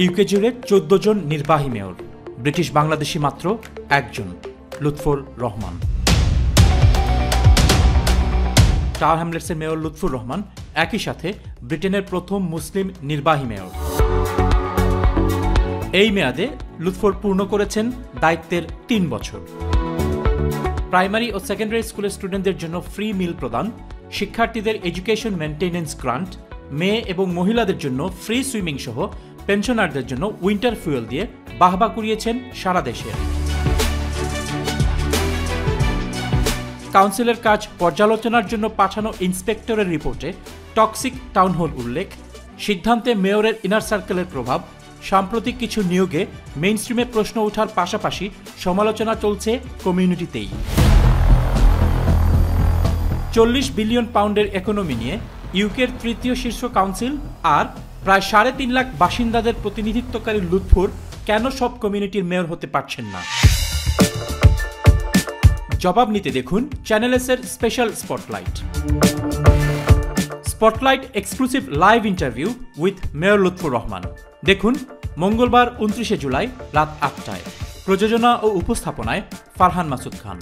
UK জুড়ে 14 জন নির্বাহী mayor, British Bangladeshi মাত্র একজন, লুৎফর রহমান। টাওয়ার হ্যামলেটসের মেয়র লুৎফর রহমান একই সাথে ব্রিটেনের প্রথম মুসলিম নির্বাহী মেয়র। এই মেয়াদে লুৎফর পূর্ণ করেছেন দায়িত্বের 3 বছর। প্রাইমারি ও সেকেন্ডারি স্কুলের স্টুডেন্টদের জন্য ফ্রি মিল প্রদান, শিক্ষার্থীদের এডুকেশন মেইনটেনেন্স গ্রান্ট, মেয়ে এবং মহিলাদের জন্য ফ্রি সুইমিং সহ পেনশনারদের জন্য উইন্টার ফুয়েল দিয়ে বাহবা কুড়িয়েছেন সারা দেশে। কাউন্সিলের কাজ পর্যালোচনার জন্য পাঠানো ইন্সপেক্টরের রিপোর্টে টক্সিক টাউন হল উল্লেখ, সিদ্ধান্তে মেয়রের ইনার সার্কেলের প্রভাব, সাম্প্রতিক কিছু নিয়োগে মেইনস্ট্রিমে প্রশ্ন ওঠার পাশাপাশি সমালোচনা চলছে কমিউনিটিতেই। 40 বিলিয়ন পাউন্ডের ইকোনমি নিয়ে ইউকের তৃতীয় শীর্ষ কাউন্সিল আর প্রায় 3.5 লাখ বাসিন্দাদের প্রতিনিধিত্বকারী লুৎফর কেন সব কমিউনিটির মেয়র হতে পারছেন না? জবাব নিতে দেখুন চ্যানেল এস এর special spotlight. Spotlight exclusive live interview with mayor Lutfur Rahman দেখুন মঙ্গলবার 29 জুলাই রাত 8টায়। প্রযোজনা ও উপস্থাপনায় ফারহান মাসুদ খান।